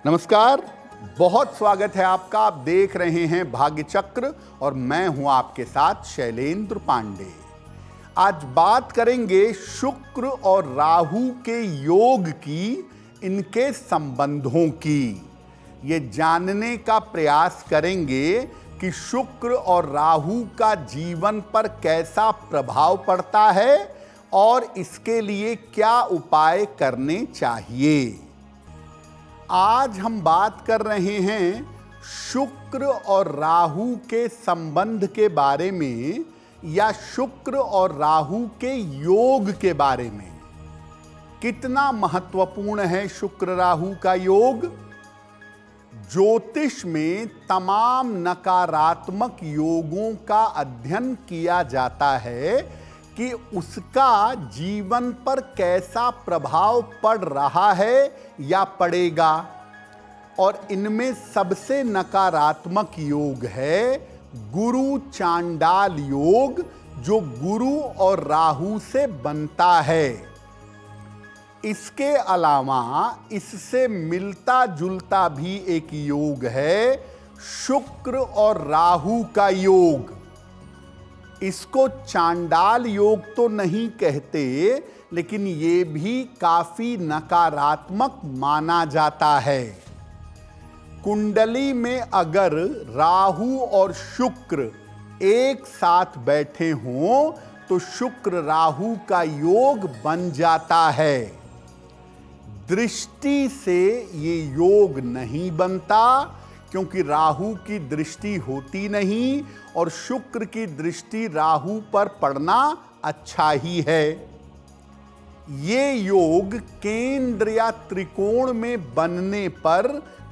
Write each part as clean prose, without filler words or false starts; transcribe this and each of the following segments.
नमस्कार, बहुत स्वागत है आपका। आप देख रहे हैं भाग्य चक्र और मैं हूं आपके साथ शैलेंद्र पांडे। आज बात करेंगे शुक्र और राहु के योग की, इनके संबंधों की। ये जानने का प्रयास करेंगे कि शुक्र और राहु का जीवन पर कैसा प्रभाव पड़ता है और इसके लिए क्या उपाय करने चाहिए। आज हम बात कर रहे हैं शुक्र और राहु के संबंध के बारे में, या शुक्र और राहु के योग के बारे में। कितना महत्वपूर्ण है शुक्र राहु का योग। ज्योतिष में तमाम नकारात्मक योगों का अध्ययन किया जाता है कि उसका जीवन पर कैसा प्रभाव पड़ रहा है या पड़ेगा। और इनमें सबसे नकारात्मक योग है गुरु चांडाल योग, जो गुरु और राहु से बनता है। इसके अलावा इससे मिलता जुलता भी एक योग है शुक्र और राहु का योग। इसको चांडाल योग तो नहीं कहते, लेकिन ये भी काफी नकारात्मक माना जाता है। कुंडली में अगर राहु और शुक्र एक साथ बैठे हों तो शुक्र राहु का योग बन जाता है। दृष्टि से ये योग नहीं बनता, क्योंकि राहु की दृष्टि होती नहीं और शुक्र की दृष्टि राहु पर पड़ना अच्छा ही है। ये योग केंद्र या त्रिकोण में बनने पर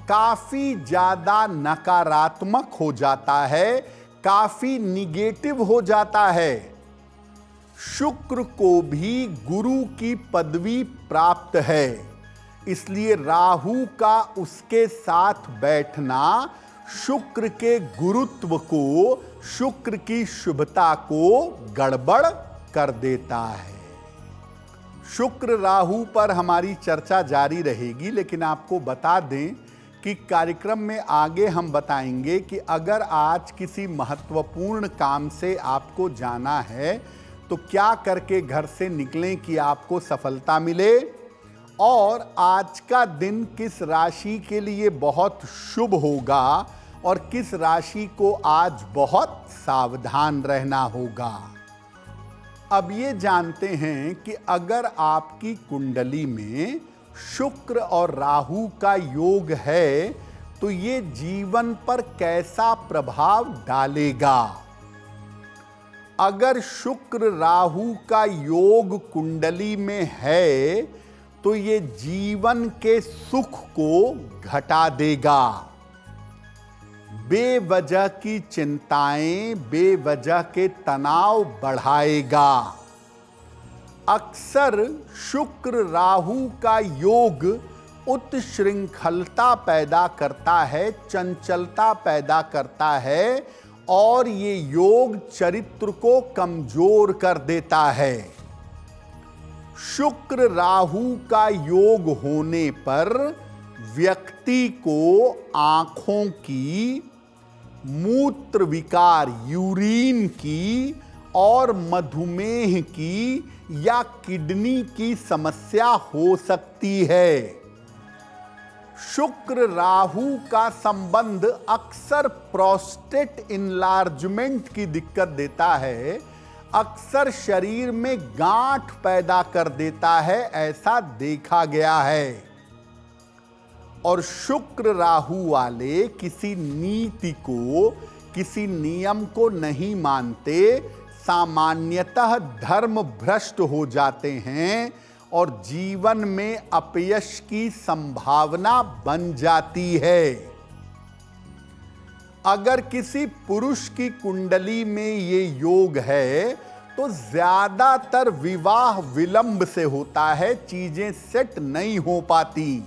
काफी ज्यादा नकारात्मक हो जाता है, काफी निगेटिव हो जाता है। शुक्र को भी गुरु की पदवी प्राप्त है, इसलिए राहु का उसके साथ बैठना शुक्र के गुरुत्व को, शुक्र की शुभता को गड़बड़ कर देता है। शुक्र राहु पर हमारी चर्चा जारी रहेगी, लेकिन आपको बता दें कि कार्यक्रम में आगे हम बताएंगे कि अगर आज किसी महत्वपूर्ण काम से आपको जाना है तो क्या करके घर से निकलें कि आपको सफलता मिले, और आज का दिन किस राशि के लिए बहुत शुभ होगा और किस राशि को आज बहुत सावधान रहना होगा। अब ये जानते हैं कि अगर आपकी कुंडली में शुक्र और राहु का योग है तो ये जीवन पर कैसा प्रभाव डालेगा। अगर शुक्र राहु का योग कुंडली में है तो ये जीवन के सुख को घटा देगा। बेवजह की चिंताएं, बेवजह के तनाव बढ़ाएगा। अक्सर शुक्र राहु का योग उत्श्रृंखलता पैदा करता है, चंचलता पैदा करता है, और ये योग चरित्र को कमजोर कर देता है। शुक्र राहु का योग होने पर व्यक्ति को आंखों की, मूत्र विकार यूरिन की और मधुमेह की या किडनी की समस्या हो सकती है। शुक्र राहु का संबंध अक्सर प्रोस्टेट इनलार्जमेंट की दिक्कत देता है, अक्सर शरीर में गांठ पैदा कर देता है, ऐसा देखा गया है। और शुक्र राहु वाले किसी नीति को, किसी नियम को नहीं मानते, सामान्यतः धर्म भ्रष्ट हो जाते हैं और जीवन में अपयश की संभावना बन जाती है। अगर किसी पुरुष की कुंडली में ये योग है तो ज्यादातर विवाह विलंब से होता है, चीजें सेट नहीं हो पाती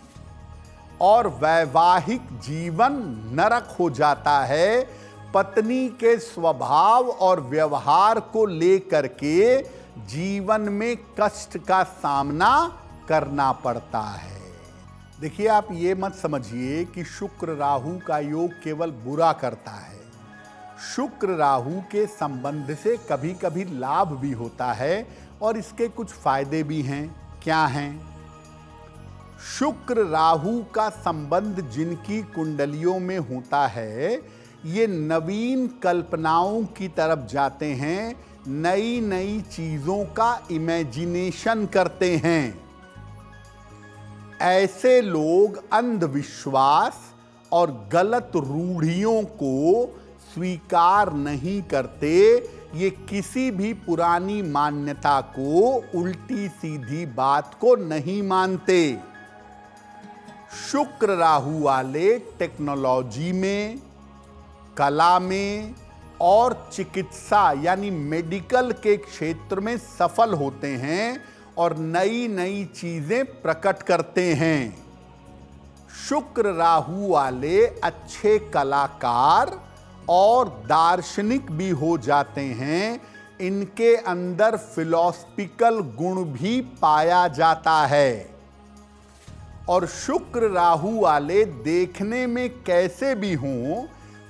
और वैवाहिक जीवन नरक हो जाता है। पत्नी के स्वभाव और व्यवहार को लेकर के जीवन में कष्ट का सामना करना पड़ता है। देखिए, आप ये मत समझिए कि शुक्र राहु का योग केवल बुरा करता है। शुक्र राहु के संबंध से कभी कभी लाभ भी होता है और इसके कुछ फायदे भी हैं। क्या हैं? शुक्र राहु का संबंध जिनकी कुंडलियों में होता है, ये नवीन कल्पनाओं की तरफ जाते हैं, नई नई चीजों का इमेजिनेशन करते हैं। ऐसे लोग अंधविश्वास और गलत रूढ़ियों को स्वीकार नहीं करते। ये किसी भी पुरानी मान्यता को, उल्टी सीधी बात को नहीं मानते। शुक्र राहु वाले टेक्नोलॉजी में, कला में और चिकित्सा यानी मेडिकल के क्षेत्र में सफल होते हैं और नई नई चीजें प्रकट करते हैं। शुक्र राहु वाले अच्छे कलाकार और दार्शनिक भी हो जाते हैं। इनके अंदर फिलॉसफिकल गुण भी पाया जाता है। और शुक्र राहु वाले देखने में कैसे भी हों,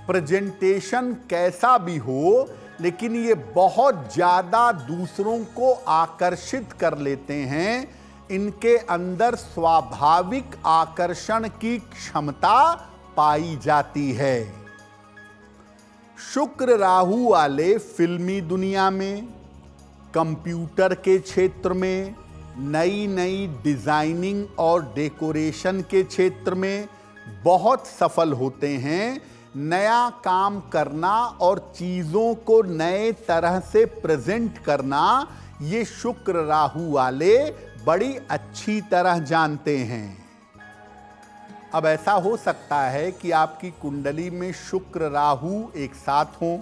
प्रेजेंटेशन कैसा भी हो, लेकिन ये बहुत ज्यादा दूसरों को आकर्षित कर लेते हैं। इनके अंदर स्वाभाविक आकर्षण की क्षमता पाई जाती है। शुक्र राहु वाले फिल्मी दुनिया में, कंप्यूटर के क्षेत्र में, नई नई डिजाइनिंग और डेकोरेशन के क्षेत्र में बहुत सफल होते हैं। नया काम करना और चीजों को नए तरह से प्रेजेंट करना, ये शुक्र राहु वाले बड़ी अच्छी तरह जानते हैं। अब ऐसा हो सकता है कि आपकी कुंडली में शुक्र राहु एक साथ हों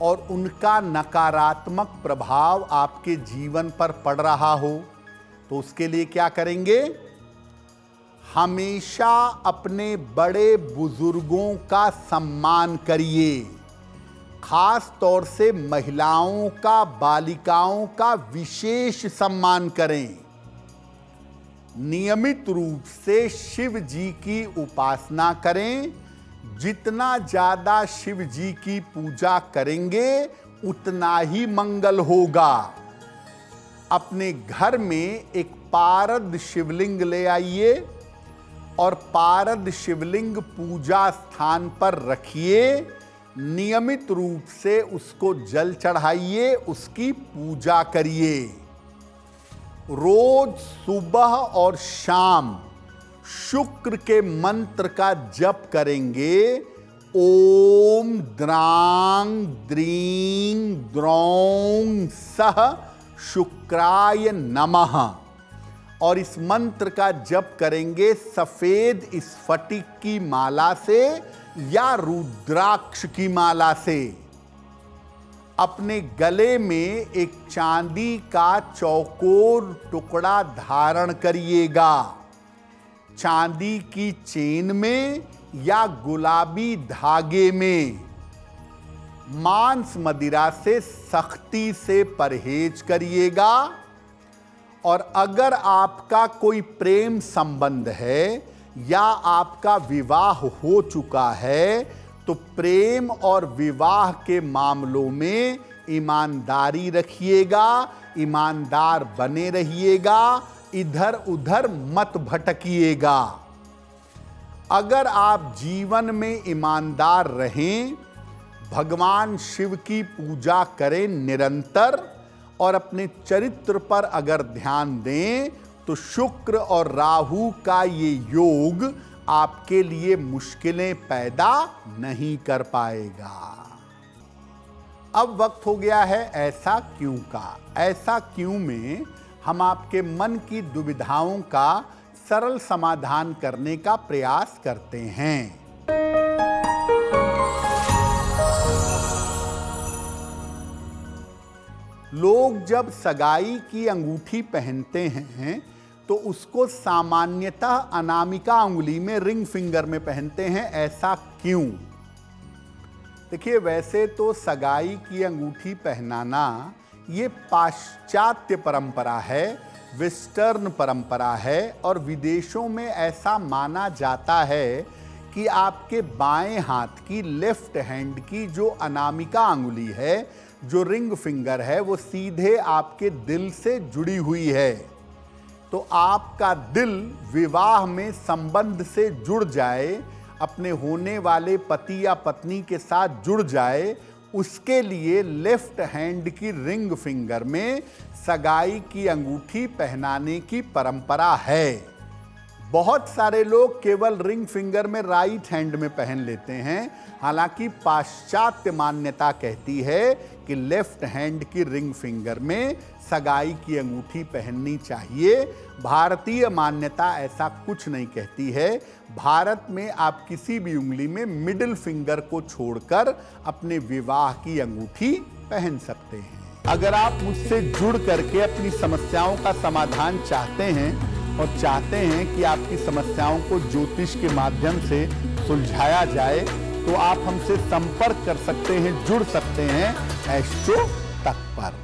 और उनका नकारात्मक प्रभाव आपके जीवन पर पड़ रहा हो, तो उसके लिए क्या करेंगे? हमेशा अपने बड़े बुजुर्गों का सम्मान करिए। खास तौर से महिलाओं का, बालिकाओं का विशेष सम्मान करें। नियमित रूप से शिव जी की उपासना करें। जितना ज्यादा शिव जी की पूजा करेंगे उतना ही मंगल होगा। अपने घर में एक पारद शिवलिंग ले आइए और पारद शिवलिंग पूजा स्थान पर रखिए। नियमित रूप से उसको जल चढ़ाइए, उसकी पूजा करिए। रोज सुबह और शाम शुक्र के मंत्र का जप करेंगे। ओम द्रांग द्रीं द्रौं सह शुक्राय नमः। और इस मंत्र का जप करेंगे सफेद स्फटिक की माला से या रुद्राक्ष की माला से। अपने गले में एक चांदी का चौकोर टुकड़ा धारण करिएगा। चांदी की चेन में या गुलाबी धागे में। मांस मदिरा से सख्ती से परहेज करिएगा। और अगर आपका कोई प्रेम संबंध है या आपका विवाह हो चुका है, तो प्रेम और विवाह के मामलों में ईमानदारी रखिएगा, ईमानदार बने रहिएगा, इधर उधर मत भटकिएगा। अगर आप जीवन में ईमानदार रहें, भगवान शिव की पूजा करें निरंतर और अपने चरित्र पर अगर ध्यान दें, तो शुक्र और राहु का ये योग आपके लिए मुश्किलें पैदा नहीं कर पाएगा। अब वक्त हो गया है ऐसा क्यों का। ऐसा क्यों में हम आपके मन की दुविधाओं का सरल समाधान करने का प्रयास करते हैं। लोग जब सगाई की अंगूठी पहनते हैं तो उसको सामान्यतः अनामिका अंगुली में, रिंग फिंगर में पहनते हैं। ऐसा क्यों? देखिए, वैसे तो सगाई की अंगूठी पहनाना ये पाश्चात्य परंपरा है, वेस्टर्न परंपरा है और विदेशों में ऐसा माना जाता है कि आपके बाएं हाथ की, लेफ्ट हैंड की जो अनामिका अंगुली है, जो रिंग फिंगर है, वो सीधे आपके दिल से जुड़ी हुई है। तो आपका दिल विवाह में संबंध से जुड़ जाए, अपने होने वाले पति या पत्नी के साथ जुड़ जाए, उसके लिए लेफ्ट हैंड की रिंग फिंगर में सगाई की अंगूठी पहनाने की परंपरा है। बहुत सारे लोग केवल रिंग फिंगर में राइट हैंड में पहन लेते हैं, हालांकि पाश्चात्य मान्यता कहती है कि लेफ्ट हैंड की रिंग फिंगर में सगाई की अंगूठी पहननी चाहिए। भारतीय मान्यता ऐसा कुछ नहीं कहती है। भारत में आप किसी भी उंगली में मिडिल फिंगर को छोड़कर अपने विवाह की अंगूठी पहन सकते हैं। अगर आप मुझसे जुड़ करके अपनी समस्याओं का समाधान चाहते हैं और चाहते हैं कि आपकी समस्याओं को ज्योतिष के माध्यम से सुलझाया जाए, तो आप हमसे संपर्क कर सकते हैं, जुड़ सकते हैं एस्ट्रो तक पर।